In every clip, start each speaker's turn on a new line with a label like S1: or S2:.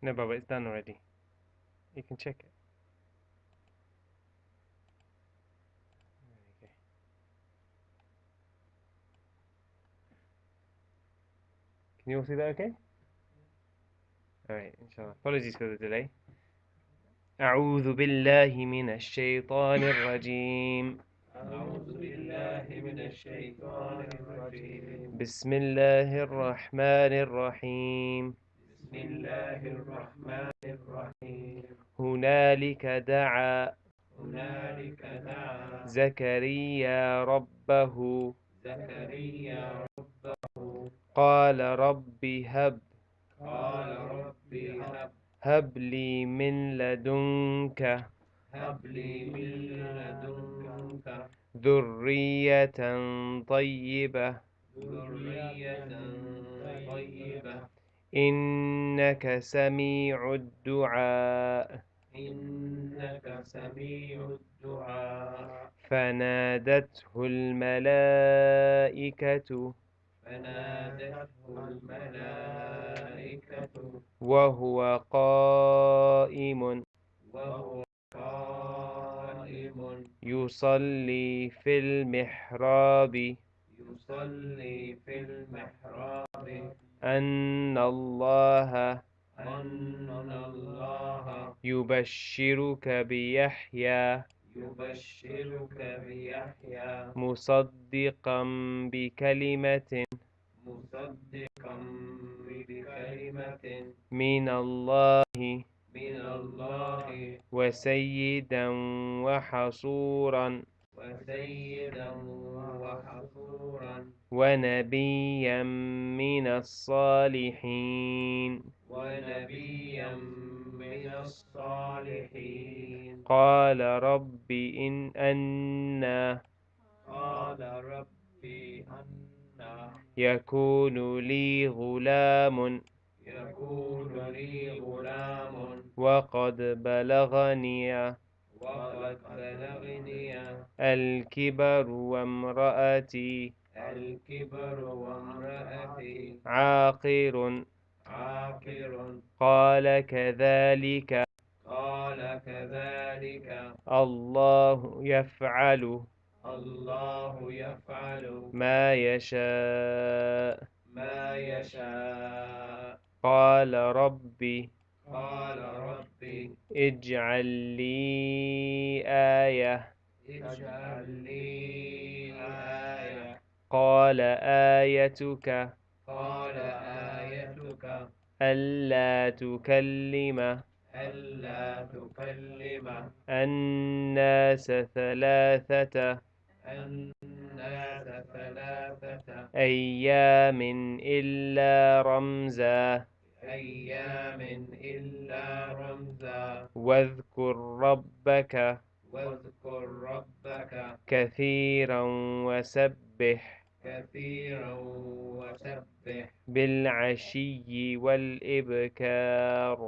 S1: No, Baba, it's done already. You can check it. Okay. Can you all see that okay? Alright, inshallah. Apologies for the delay. أعوذ بالله من الشيطان الرجيم.
S2: أعوذ بالله من الشيطان الرجيم.
S1: بسم الله الرحمن الرحيم.
S2: بسم الله الرحمن الرحيم.
S1: هنالك دعا زكريا ربه قال رب هب لي من لدنك ذرية طيبة إنك سميع الدعاء فنادته الملائكة وهو قائم يصلي في المحراب أن الله يبشرك بيحيى مصدقا بكلمة من الله وسيدا وحصورا ونبيا من الصالحين قال رب أنى يكون لي غلام وقد بلغني الكبر وامرأتي عاقر قال كذلك الله يفعل ما يشاء قال ربي اجعل لي آية قال آيتك ألا تكلم الناس ثلاثة أيام إلا رمزا واذكر ربك كثيرا وسبح بالعشي والإبكار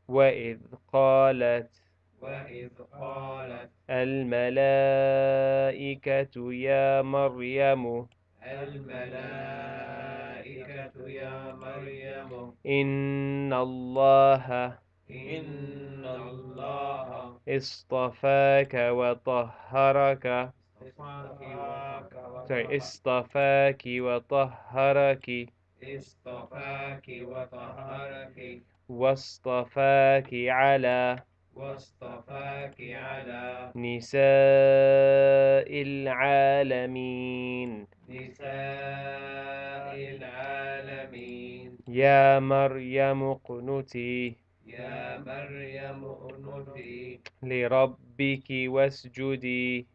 S1: وإذ قالت الملائكة يا مريم إن الله اصطفاك وطهرك واصطفاك على نساء العالمين يا مريم اقنتي لربك واسجدي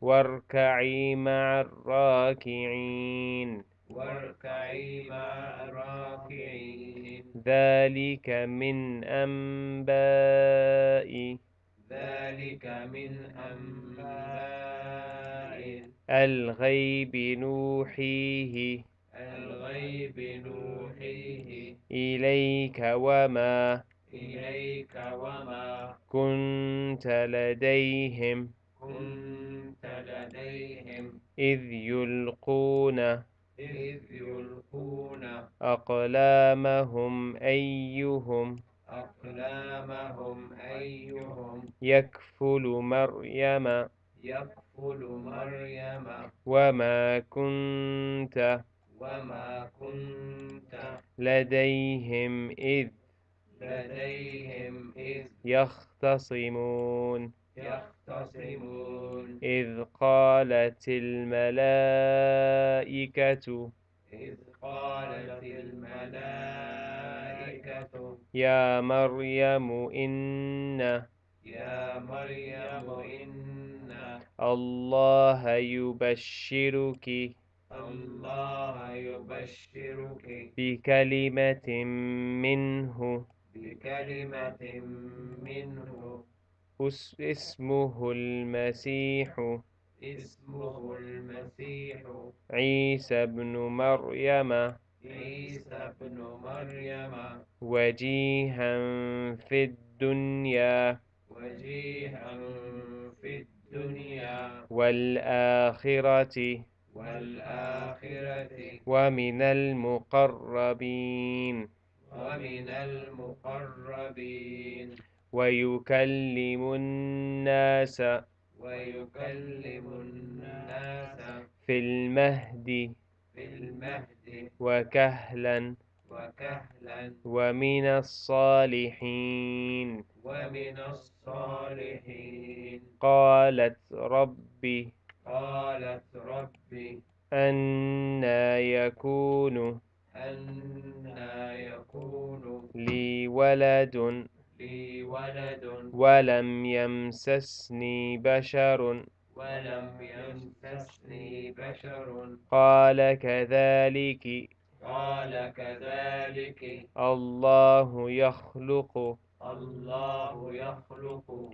S1: واركعي مع الراكعين ذلك من أنباء الغيب نوحيه إليك وما كنت لديهم إذ يلقون
S2: إذ يلقون أقلامهم أيهم
S1: يكفل مريم
S2: يكفل مريم
S1: وما
S2: وما كنت
S1: لديهم إذ يختصمون
S2: يختصمون
S1: إذ قالت الملائكة
S2: إذ قالت الملائكة
S1: يا مريم
S2: يا مريم إن
S1: الله يبشرك
S2: الله يبشرك
S1: بكلمة منه
S2: بكلمة منه اسمه المسيح
S1: عيسى بن مريم
S2: عيسى بن مريم
S1: وجيها في الدنيا
S2: وجيها في الدنيا
S1: والآخرة
S2: والآخرة
S1: ومن المقربين
S2: ومن المقربين
S1: ويكلم الناس
S2: الناس
S1: في المهد
S2: في المهد
S1: وكهلا
S2: وكهلا
S1: ومن الصالحين
S2: ومن الصالحين قالت ربي أنى يكون
S1: لي
S2: لي ولد
S1: ولم يمسسني بشر
S2: ولم يمسسني بشر
S1: قال
S2: كذلك
S1: الله
S2: يخلق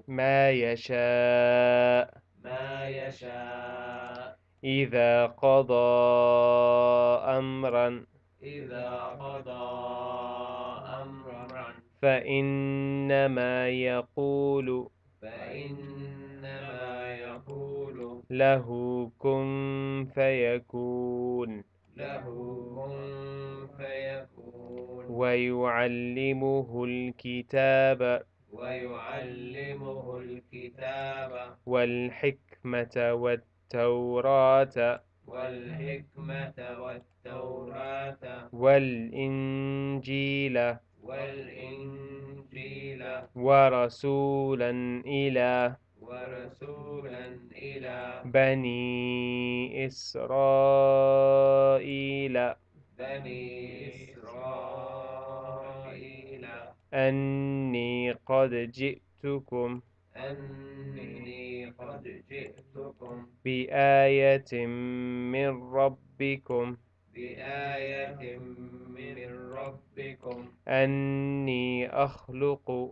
S1: ما يشاء
S2: ما يشاء
S1: إذا قضى أمرا
S2: إذا قضى أمرا
S1: فإنما يقول له كن فيكون
S2: له كن فيكون
S1: ويعلمه الكتاب والحكمة والتوراة والإنجيل ورسولا إلى بني إسرائيل أني قد جئتكم بآية من ربكم أني أخلق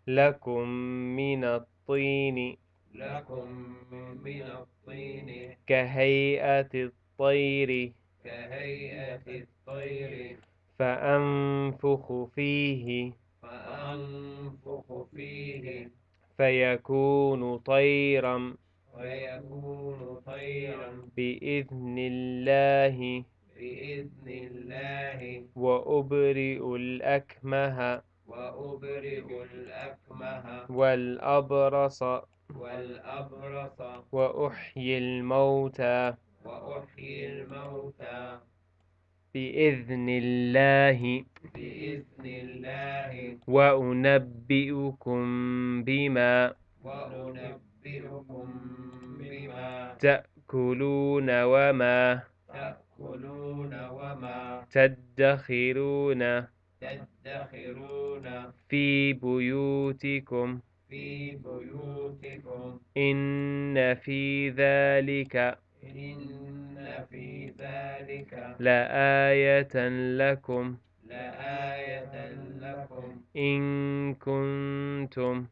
S1: لكم من الطين كهيئة الطير فأنفخ فيه فيكون طيرا بإذن الله وأبرئ الأكمه والأبرص وأحيي الموتى بإذن الله وأنبئكم بما تأكلون وما تدخرون في بيوتكم إن في ذلك لآية لكم إن كنتم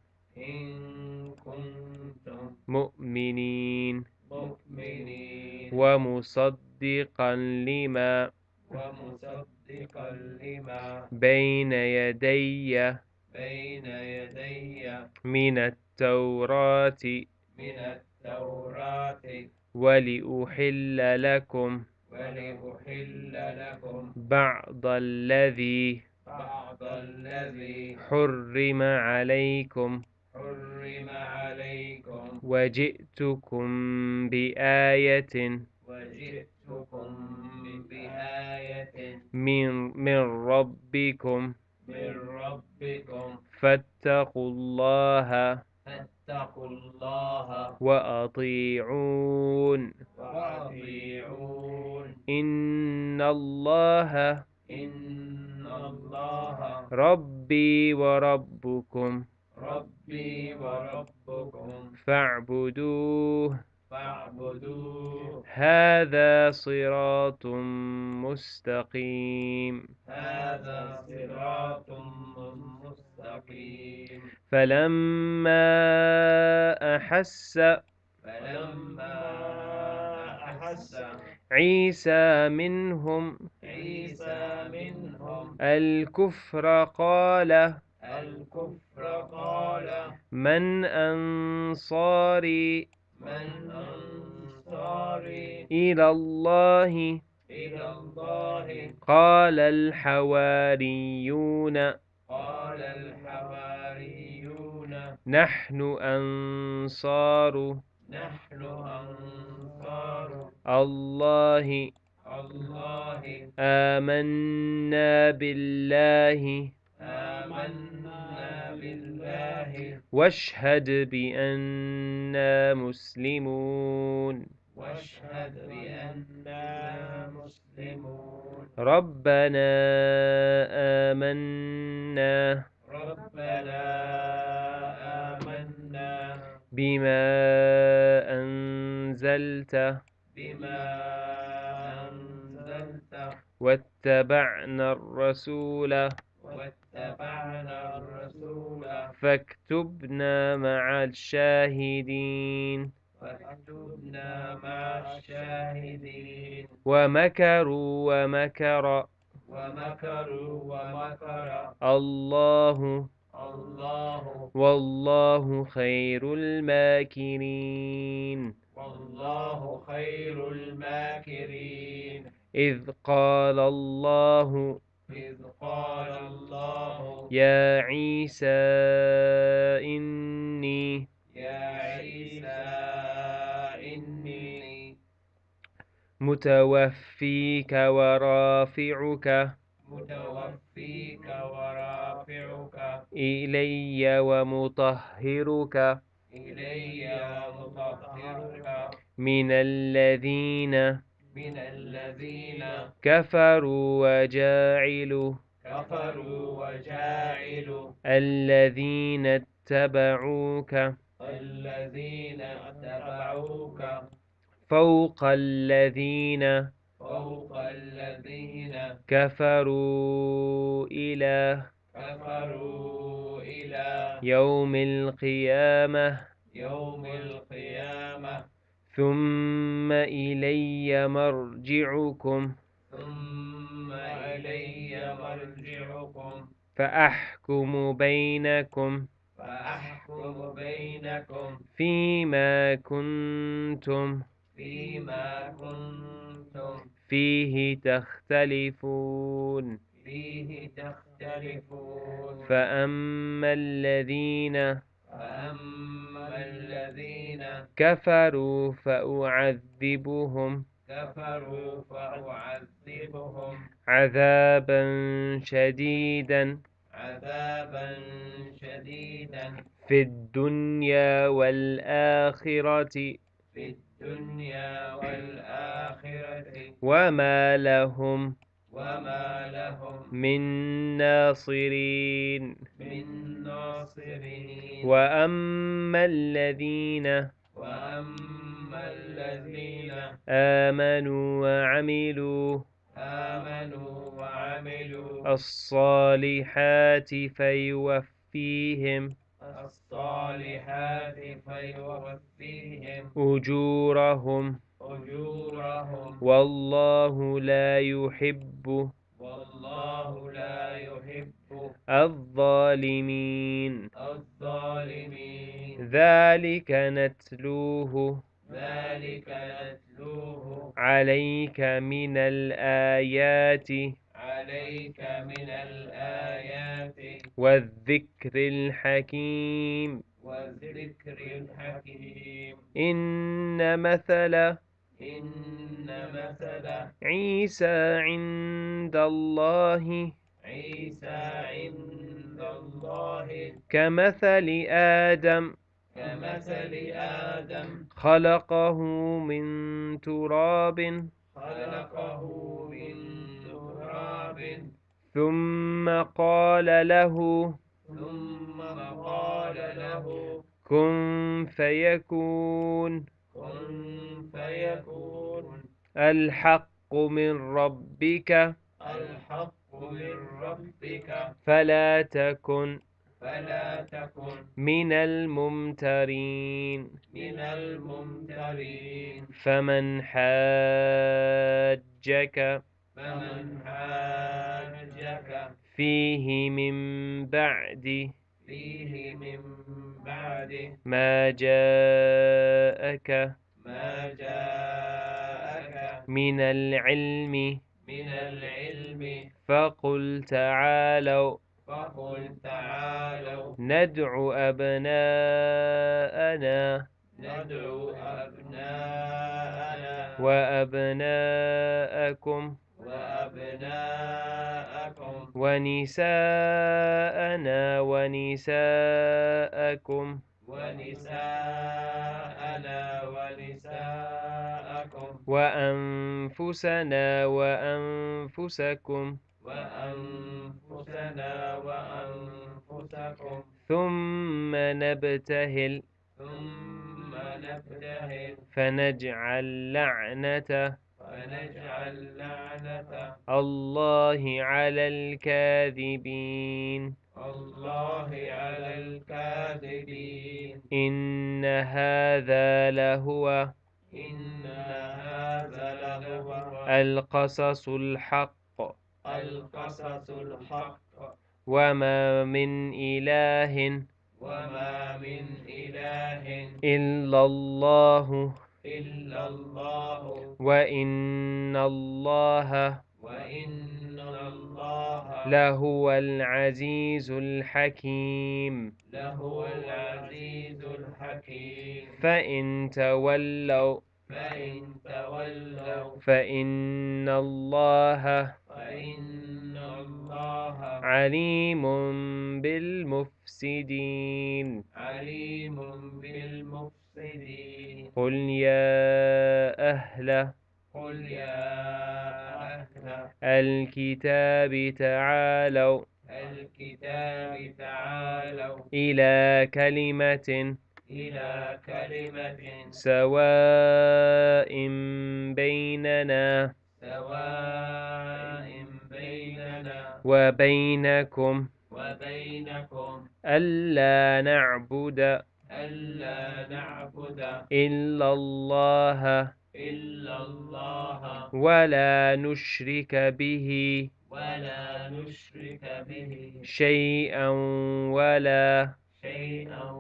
S1: مؤمنين ومصدقا لما بين يدي من التوراة ولأحل لكم
S2: بعض الذي
S1: حرم عليكم
S2: حرم عليكم
S1: وجئتكم بآية
S2: وجئتكم بآية
S1: من ربكم
S2: من ربكم
S1: فاتقوا الله
S2: فاتقوا الله
S1: وأطيعون
S2: وأطيعون
S1: إن الله
S2: الله
S1: ربي وربكم
S2: ربي وربكم
S1: فاعبدوه
S2: فاعبدوه
S1: هذا صراط مستقيم
S2: هذا صراط مستقيم
S1: فلما أحس
S2: فلما أحس
S1: عيسى منهم
S2: عيسى منهم
S1: الكفر قال من أنصاري
S2: من أنصاري
S1: إلى الله
S2: إلى الله
S1: قال الحواريون
S2: قال الحواريون
S1: نحن أنصار
S2: نحن أنصار
S1: الله
S2: الله
S1: آمنا بالله
S2: آمنا بالله
S1: واشهد بأننا مسلمون
S2: واشهد بأننا مسلمون
S1: ربنا آمنا
S2: ربنا آمنا
S1: بما أنزلت
S2: بما أنزلت
S1: واتبعنا الرسول
S2: واتبعنا الرسول
S1: فاكتبنا مع الشاهدين
S2: فاكتبنا مع الشاهدين
S1: ومكروا ومكر
S2: ومكر
S1: الله
S2: الله
S1: والله خير الماكرين
S2: والله خير الماكرين
S1: إذ قال الله
S2: إذ قال الله
S1: يا عيسى إني
S2: يا عيسى إني
S1: متوفيك ورافعك
S2: متوفيك ورافعك
S1: إلي ومطهرك
S2: إلي ومطهرك من الذين
S1: كفروا وجاعل الذين اتبعوك
S2: الذين اتبعوك
S1: فوق الذين
S2: فوق الذين
S1: كفروا إلى يوم القيامة ثم إلي مرجعكم
S2: ثم إلي مرجعكم
S1: فأحكم بينكم فيما كنتم فيه تختلفون فأما الذين كفروا فأعذبهم عذابا شديدا في الدنيا والآخرة وما لهم من ناصرين وأما الذين آمنوا وعملوا الصالحات فيوفيهم أجورهم والله لا يحب الظالمين ذلك نتلوه
S2: ذلك نتلوه
S1: عليك من الآيات
S2: عليك من الآيات
S1: والذكر الحكيم.
S2: والذكر الحكيم.
S1: إن مثل
S2: إن مثل
S1: عيسى عند الله
S2: عيسى عند الله
S1: كمثل آدم
S2: كمثل آدم
S1: خلقه من تراب
S2: خلقه من تراب
S1: ثم قال له
S2: ثم قال له
S1: كن فيكون.
S2: كن فيكون.
S1: الحق من ربك
S2: الحق من ربك
S1: فلا
S2: فلا تكن
S1: من الممترين.
S2: من الممترين.
S1: فمن حاجك
S2: فمن حاجك
S1: فيه من بعد
S2: فيه من بعد
S1: ما جاءك
S2: ما جاءك
S1: من العلم
S2: من العلم
S1: فقل تعالوا
S2: فقل تعالوا
S1: ندع أبناءنا
S2: ندعو أبناءنا
S1: وأبناءكم
S2: وأبناءكم
S1: ونساءنا ونساءكم
S2: ونساءنا ونساءكم
S1: وأنفسنا وأنفسكم
S2: وأنفسنا وأنفسكم
S1: ثم نبتهل
S2: ثم نبتهل
S1: فنجعل لعنة الله على الكاذبين.
S2: الله على الكاذبين.
S1: إن هذا لهو
S2: إن هذا لهو
S1: القصص الحق
S2: القصص الحق.
S1: وما من إله
S2: وما من إله
S1: إلا الله
S2: إلا الله
S1: وإن الله
S2: وإن الله
S1: لهو العزيز الحكيم.
S2: لهو العزيز الحكيم.
S1: فإن تولوا
S2: فإن تولوا
S1: فإن الله
S2: فإن الله
S1: عليم بالمفسدين.
S2: عليم بالمفسدين.
S1: قل يا أهل
S2: قل يا أهل
S1: الكتاب تعالوا
S2: الكتاب تعالوا
S1: إلى كلمة
S2: إلى كلمة
S1: سواء بيننا
S2: سواء بيننا
S1: وبينكم
S2: وبينكم
S1: ألا نعبد
S2: ألا نعبد
S1: إلا الله
S2: إلا الله
S1: ولا نشرك به
S2: ولا نشرك به
S1: شيئا ولا
S2: شيئا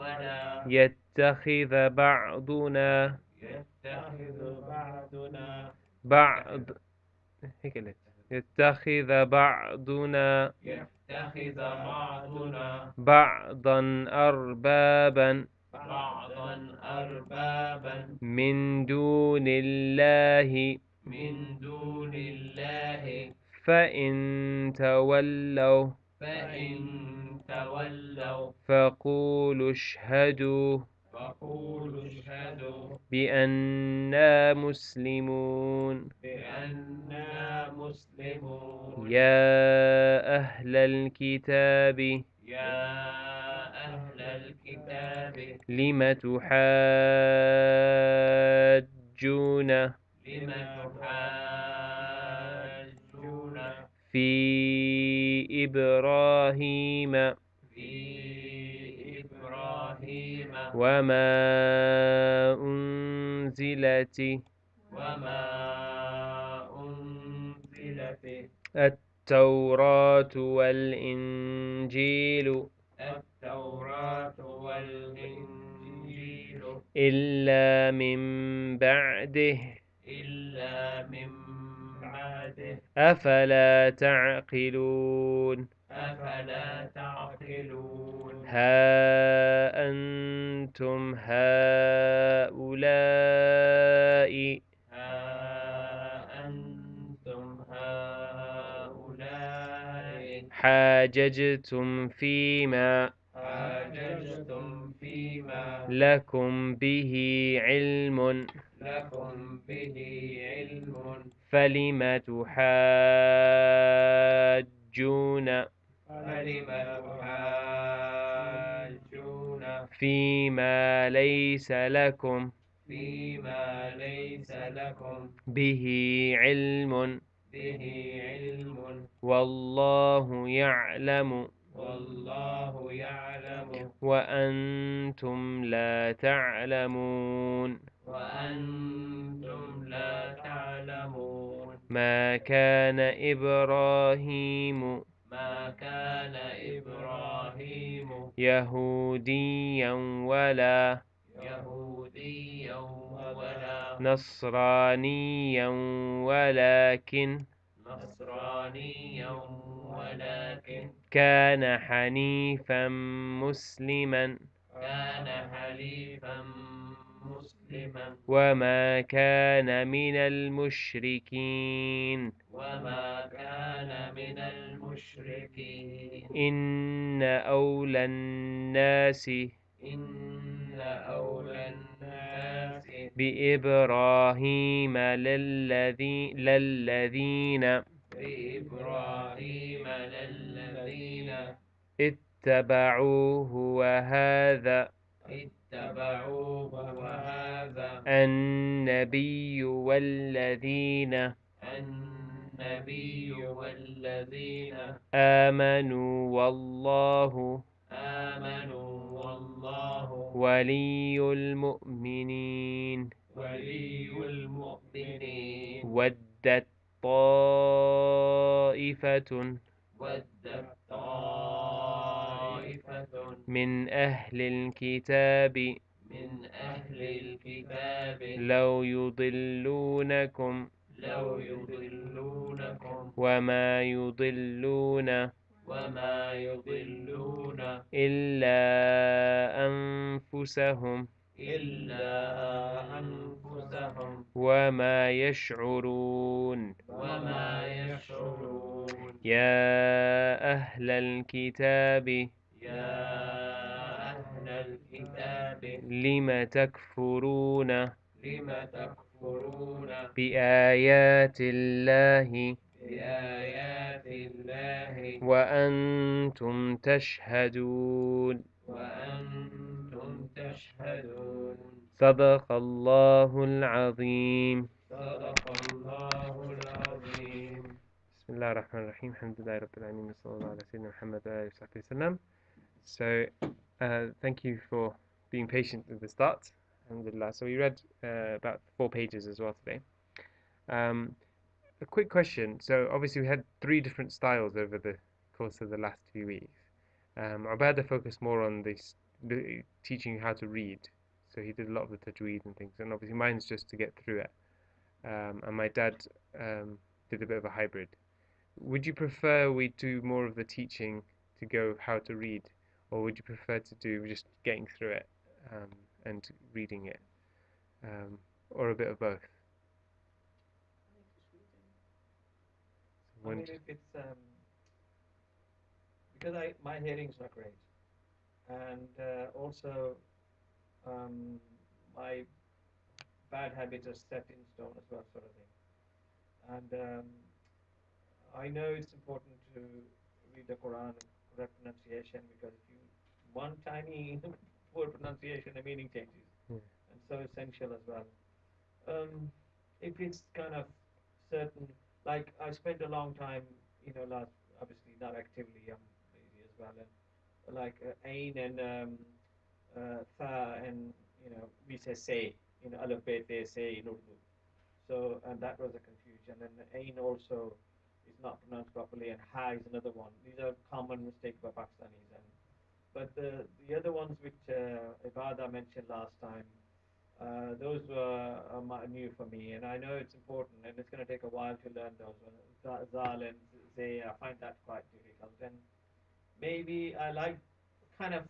S2: ولا
S1: يتخذ بعضنا
S2: يتخذ بعضنا
S1: بعض هيك قلت. يتخذ بعضنا
S2: يتخذ بعضنا
S1: بعضا أربابا
S2: بعضا أربابا
S1: من دون الله
S2: من دون الله.
S1: فإن تولوا
S2: فإن تولوا
S1: فقولوا اشهدوا
S2: فقولوا اشهدوا
S1: بأننا مسلمون.
S2: بأننا مسلمون.
S1: يا أهل الكتاب
S2: يا أهل الكتاب
S1: لم تحاجون
S2: لم تحاجون
S1: في إبراهيم
S2: في إبراهيم
S1: وما أنزلت
S2: وما أنزلت
S1: التوراة والإنجيل
S2: التوراة والإنجيل
S1: إلا من بعده
S2: إلا من بعده
S1: أفلا تعقلون
S2: أفلا تعقلون
S1: ها أنتم هؤلاء
S2: ها أنتم هؤلاء
S1: حاججتم فيما
S2: حاججتم فيما
S1: لكم به علم
S2: لكم به علم
S1: فلم تحاجون
S2: فلم تحاجون
S1: فيما ليس لكم
S2: فيما ليس لكم
S1: به علم
S2: به علم
S1: والله يعلم
S2: والله يعلم
S1: وأنتم لا تعلمون
S2: وأنتم لا تعلمون
S1: ما كان إبراهيم
S2: ما كان إبراهيم
S1: يهوديا ولا
S2: يهوديا ولا
S1: نصرانيا ولكن
S2: نصرانيا ولكن
S1: كان حنيفا مسلما
S2: كان حليفا مسلما
S1: وما كان من المشركين
S2: وما كان من المشركين
S1: إن أولى الناس
S2: إن أولى الناس
S1: بإبراهيم للذين
S2: بإبراهيم للذين
S1: اتبعوه وهذا
S2: اتبعوه وهذا
S1: النبي والذين
S2: النبي والذين
S1: آمنوا والله
S2: آمنوا والله
S1: ولي المؤمنين
S2: ولي المؤمنين
S1: ودت طائفة
S2: ودت طائفة
S1: من أهل الكتاب
S2: من أهل الكتاب
S1: لو يضلونكم
S2: لو يضلونكم
S1: وما يضلون
S2: وما يضلون
S1: إلا أنفسهم
S2: إلا أنفسهم
S1: وما يشعرون
S2: وما يشعرون
S1: يا أهل الكتاب
S2: يا أهل الكتاب
S1: لم تكفرون
S2: لم تكفرون
S1: بآيات الله
S2: بآيات الله
S1: وأنتم تشهدون
S2: وأنتم تشهدون
S1: صدق الله العظيم
S2: صدق الله العظيم
S1: بسم الله الرحمن الرحيم الحمد لله رب العالمين وصلى الله على سيدنا محمد وآله وصحبه وسلم. So thank you for being patient at the start. Alhamdulillah. So we read about 4 pages as well today. A quick question. So obviously we had 3 different styles over the course of the last few weeks. Ubadah focused more on this, teaching you how to read. So he did a lot of the tajweed and things. And obviously mine's just to get through it. And my dad did a bit of a hybrid. Would you prefer we do more of the teaching to go how to read, or would you prefer to do just getting through it and reading it, or a bit of both?
S3: I mean, if it's because my hearing's not great, and also my bad habits are set in stone as well, sort of thing. And I know it's important to read the Quran and correct pronunciation, because if you one tiny poor pronunciation, the meaning changes, and so essential as well. If it's kind of certain, like I spent a long time, last, obviously not actively, I'm lazy as well, and like ain and tha, and we say, alif bet they say in Urdu. So, and that was a confusion. And ain also is not pronounced properly, and ha is another one. These are common mistakes by Pakistanis, and But the other ones which Ibada mentioned last time, those were new for me, and I know it's important, and it's going to take a while to learn those ones. Zal and Zay, I find that quite difficult, and maybe I like kind of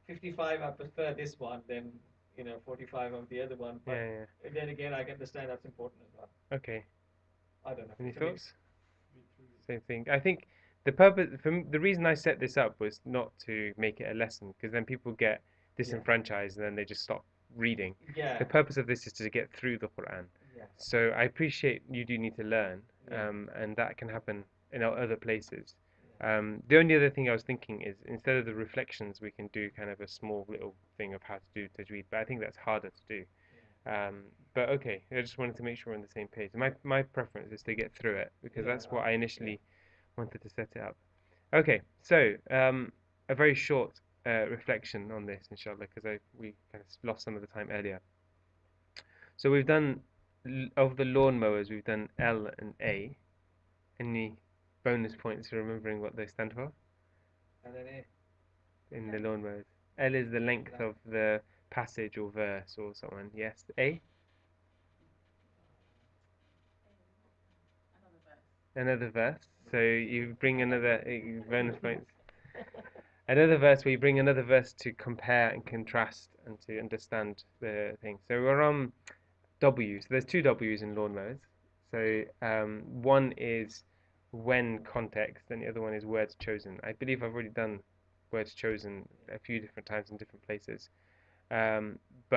S3: 55. I prefer this one than 45 of the other one, but
S1: Yeah,
S3: then again, I can understand that's important as well.
S1: yeah. Okay.
S3: I don't know.
S1: Any
S3: It's a mix.
S1: thoughts? Same thing. I think the purpose, the reason I set this up was not to make it a lesson, because then people get disenfranchised and then they just stop reading.
S3: Yeah.
S1: The purpose of this is to get through the Quran.
S3: Yeah.
S1: So I appreciate you do need to learn,
S3: Yeah.
S1: and that can happen in other places. The only other thing I was thinking is instead of the reflections, we can do kind of a small little thing of how to do tajweed, but I think that's harder to do. But okay, I just wanted to make sure we're on the same page. My preference is to get through it because
S3: Yeah.
S1: that's what I initially wanted to set it up. Okay, so a very short reflection on this, inshallah, because we kind of lost some of the time earlier. So we've done of the lawnmowers, we've done L and A. Any bonus points for remembering what they stand for
S3: And then
S1: in the lawnmowers? L is the length of the passage or verse or someone. Yes, A, another verse. So you bring another bonus points. Another verse where you bring another verse to compare and contrast and to understand the thing. So we're on W. So there's two W's in lawnmowers. So one is when context, and the other one is words chosen. I believe I've already done words chosen a few different times in different places. But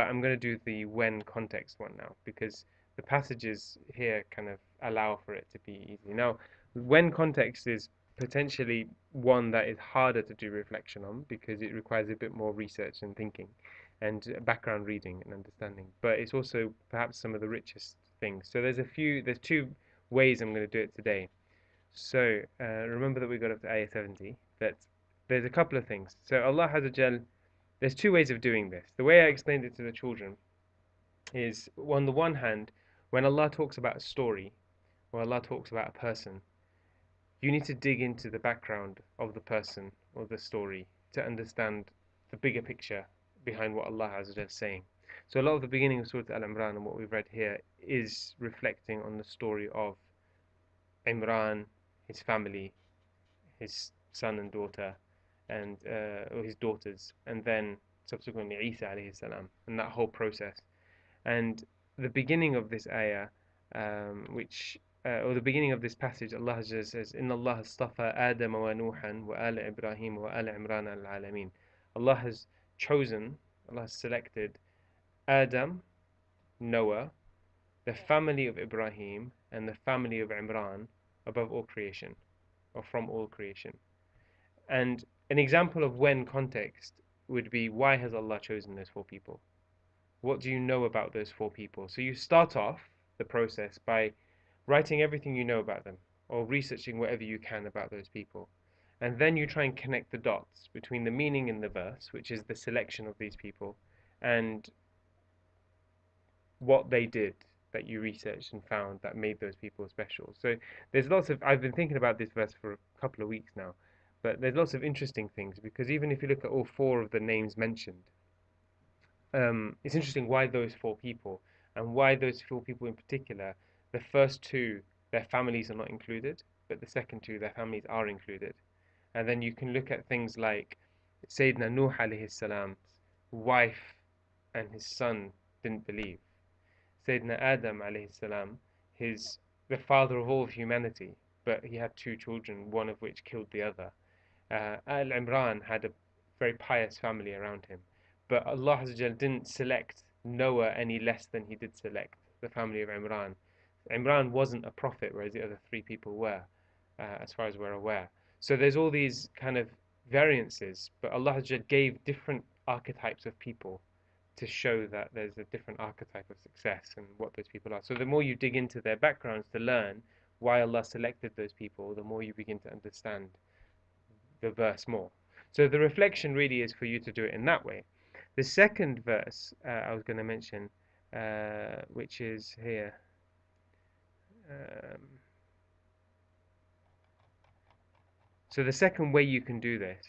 S1: I'm going to do the when context one now because the passages here kind of allow for it to be easy. Now, when context is potentially one that is harder to do reflection on because it requires a bit more research and thinking and background reading and understanding. But it's also perhaps some of the richest things. So there's two ways I'm going to do it today. So remember that we got up to ayah 70, that there's a couple of things. So Allah Azza Jal, there's two ways of doing this. The way I explained it to the children is, on the one hand, when Allah talks about a story, or Allah talks about a person, you need to dig into the background of the person or the story to understand the bigger picture behind what Allah is saying. So a lot of the beginning of Surah Al-Imran and what we've read here is reflecting on the story of Imran, his family, his son and daughter, and or his daughters, and then subsequently Isa alayhi salam, and that whole process. And the beginning of this ayah, which or the beginning of this passage, Allah says, "Inna Allah astafa Adam wa Nuhan wa ala Ibrahim wa ala Imran al alamin." Allah has chosen, Allah has selected Adam, Noah, the family of Ibrahim, and the family of Imran above all creation, or from all creation. And an example of when context would be, why has Allah chosen those four people? What do you know about those four people? So you start off the process by writing everything you know about them or researching whatever you can about those people. And then you try and connect the dots between the meaning in the verse, which is the selection of these people, and what they did that you researched and found that made those people special. So there's lots of, I've been thinking about this verse for a couple of weeks now, but there's lots of interesting things because even if you look at all four of the names mentioned, it's interesting why those four people and why those four people in particular. The first two, their families are not included, but the second two, their families are included. And then you can look at things like Sayyidina Nuh alayhi salam's wife and his son didn't believe. Sayyidina Adam alayhi salam, the father of all of humanity, but he had two children, one of which killed the other. Al Imran had a very pious family around him, but Allah didn't select Noah any less than He did select the family of Imran. Imran wasn't a prophet, whereas the other three people were, as far as we're aware. So there's all these kind of variances, but Allah gave different archetypes of people to show that there's a different archetype of success and what those people are. So the more you dig into their backgrounds to learn why Allah selected those people, the more you begin to understand the verse more. So the reflection really is for you to do it in that way. The second verse I was going to mention, which is here. Um, so the second way you can do this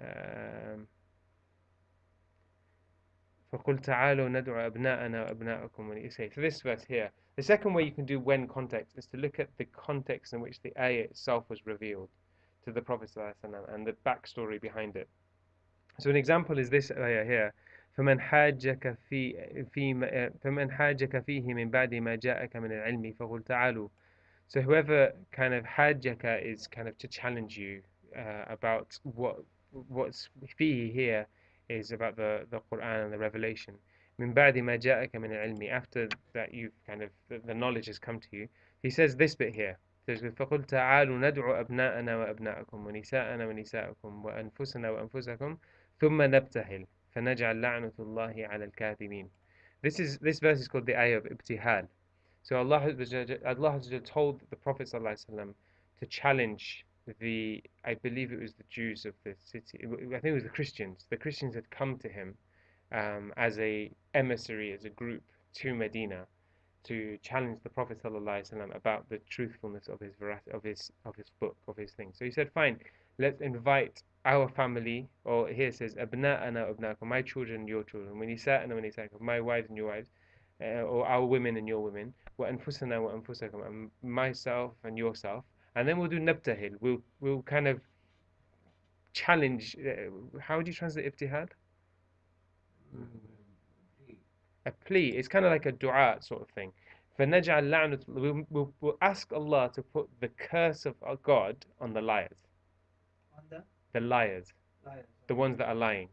S1: Um, فَقُلْ تَعَالُوا نَدْعُ أَبْنَاءَنَا وَأَبْنَاءَكُمْ. When you say, so this verse here, the second way you can do when context is to look at the context in which the ayah itself was revealed to the Prophet ﷺ and the backstory behind it. So an example is this ayah here. فمن حاجك فمن حاجك فيه من بعد ما جاءك من العلم فقل تعالوا. So whoever kind of hajjaka is kind of to challenge you about what's fihi here is about the Quran and the revelation. من بعد ما جاءك من العلم, after that you've kind of the knowledge has come to you. He says this bit here. He says فقل تعالوا ندعو أبناءنا وأبناءكم ونساءنا ونساءكم وأنفسنا وأنفسكم ثم نبتهل فنجعل لعنة الله على الكاذبين. This verse is called the ayah of ibtihal. So Allah told the Prophet ﷺ to challenge I believe it was the Jews of the city. I think it was the Christians. The Christians had come to him as a emissary, as a group to Medina to challenge the Prophet ﷺ about the truthfulness of his book, of his thing. So he said, fine, let's invite our family, or here it says, abna'ana abna'akum, my children, your children, when my wives and your wives, or our women and your women, wa anfusana wa anfusakum, and myself and yourself, and then we'll do nabtahil. We'll kind of challenge. How would you translate ibtihal? A plea. It's kind of like a dua sort of thing. فَنَجْعَلْ لَعْنَةُ, we'll ask Allah to put the curse of our God on the liars.
S3: On
S1: the liars,
S3: liars.
S1: the ones that are lying.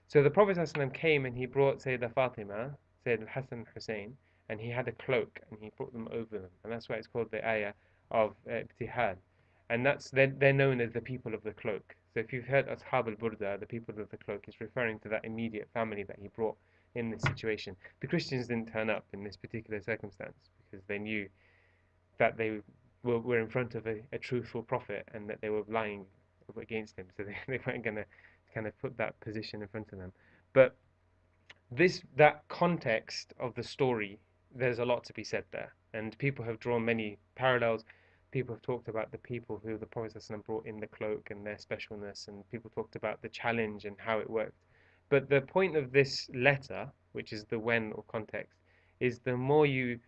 S1: So the Prophet ﷺ came and he brought Sayyidah Fatima, Sayyid Hassan and Hussein, and he had a cloak and he brought them over them. And that's why it's called the ayah of ibtihal. And they're known as the people of the cloak. So if you've heard Ashab al-Burda, the people of the cloak, is referring to that immediate family that he brought in this situation. The Christians didn't turn up in this particular circumstance because they knew that they were in front of a truthful prophet and that they were lying against him. So they weren't going to kind of put that position in front of them. But that context of the story, there's a lot to be said there. And people have drawn many parallels. People have talked about the people who the Prophet ﷺ brought in the cloak and their specialness, and people talked about the challenge and how it worked. But the point of this letter, which is the when or context, is the more you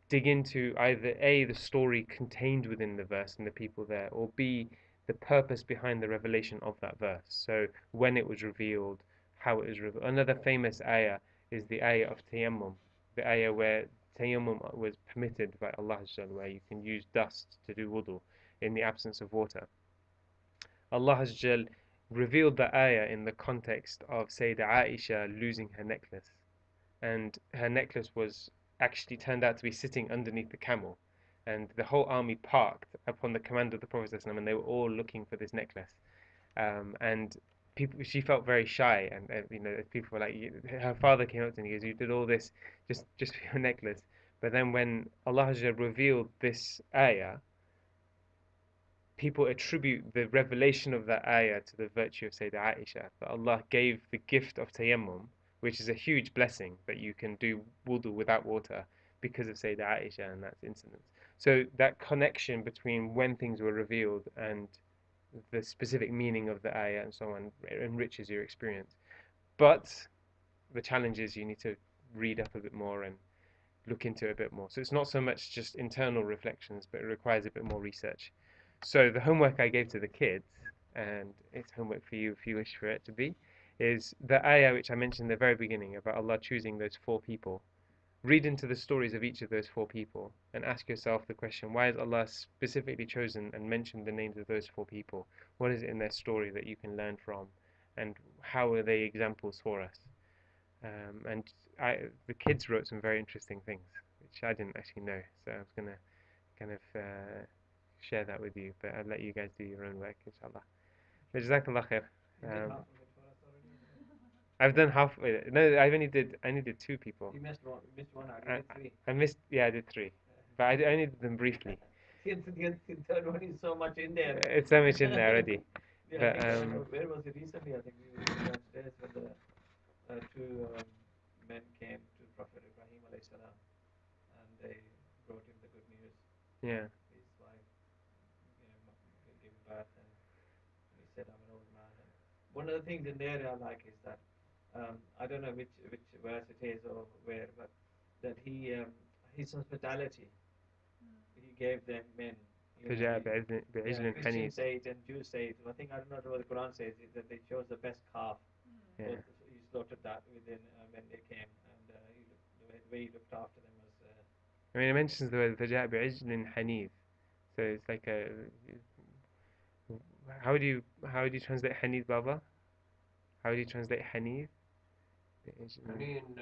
S1: dig into either A, the story contained within the verse and the people there, or B, the purpose behind the revelation of that verse. So when it was revealed, how it was revealed. Another famous ayah is the ayah of tayammum, the ayah where tayammum was permitted by Allah, where you can use dust to do wudu in the absence of water. Allah revealed the ayah in the context of Sayyidah Aisha losing her necklace, and her necklace was actually turned out to be sitting underneath the camel, and the whole army parked upon the command of the Prophet ﷺ, and they were all looking for this necklace. And she felt very shy, and people were like, her father came up to her and he goes, "You did all this just for your necklace." But then when Allah revealed this ayah, people attribute the revelation of that ayah to the virtue of Sayyidah Aisha, that Allah gave the gift of tayammum, which is a huge blessing, that you can do wudu without water because of Sayyidah Aisha and that incident. So that connection between when things were revealed and the specific meaning of the ayah and so on enriches your experience. But the challenge is you need to read up a bit more and look into it a bit more. So it's not so much just internal reflections, but it requires a bit more research. So the homework I gave to the kids, and it's homework for you if you wish for it to be, is the ayah which I mentioned in the very beginning about Allah choosing those 4 people. Read into the stories of each of those 4 people and ask yourself the question, why has Allah specifically chosen and mentioned the names of those 4 people? What is it in their story that you can learn from? And how are they examples for us? The kids wrote some very interesting things, which I didn't actually know. So I was going to kind of share that with you, but I'll let you guys do your own work, inshallah. Jazakallah khair. I've done half. No, I only did 2 people.
S3: You missed one. I did 3.
S1: I did 3, but I only did them briefly.
S3: The third one is so much in there.
S1: It's so much in there already.
S3: Yeah,
S1: But
S3: where was it recently? I think we were downstairs when the 2 men came to Prophet Ibrahim alayhi salam, and they brought him the good news.
S1: yeah,
S3: His wife, gave birth, and he said, "I'm an old man, and one of the things in there I like is that I don't know which verse it is or where, but that his hospitality he gave them men. You know,
S1: فجاء بعجل
S3: Christians
S1: حنيذ.
S3: say it and Jews say it. I think I don't know what the Quran says is that they chose the best calf.
S1: Yeah.
S3: He slaughtered that within when they came, and the way he looked after them was.
S1: I mean, it mentions the word فجاء بعجل حنيذ. So it's like a. How do you translate حنيذ, Baba? How do you translate حنيذ?
S2: I mean,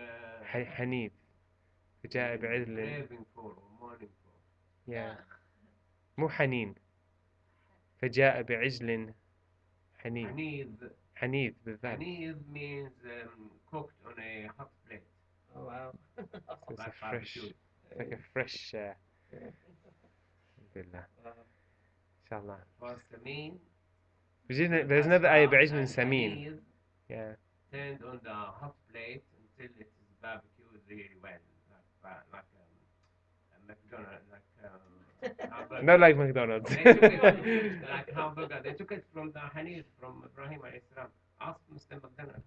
S1: حنيذ. فجاء بعجل.
S2: craving for or mourning for.
S1: Yeah. مو حنين. فجاء بعجل حنيذ.
S2: Hanid.
S1: حنيذ بالذات.
S2: Hanid means cooked on a hot plate.
S3: Oh wow!
S1: So it's
S2: Like
S1: a fresh.
S2: barbecue.
S1: It's like a fresh. Alhamdulillah. Inshallah.
S2: Was Samin.
S1: There's another ayah بعجل سمين.
S2: Hanid
S1: Yeah.
S2: turned on the hot plate until it is barbecued really well, like a McDonald's, hamburger.
S1: Not like McDonald's.
S2: They took it like hamburger. They took it from the Hanid from Ibrahim alayhi salam. Ask Mr. McDonald.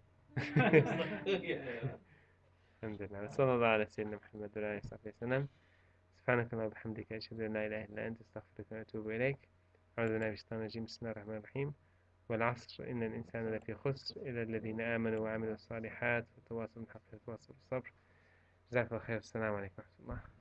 S1: الحمد لله صلى الله على سيدنا محمد وعلى آله وصحبه وسلم. سبحانك اللهم وبحمدك أشهد أن لا إله إلا أنت أستغفرك وأتوب إليك. أعوذ بالله من الشيطان الرجيم. بسم الله الرحمن الرحيم. والعصر إن الإنسان لفي خسر إلا الذين آمنوا وعملوا الصالحات وتواصوا بالحق وتواصوا بالصبر. جزاكم الله خير. السلام عليكم ورحمة الله.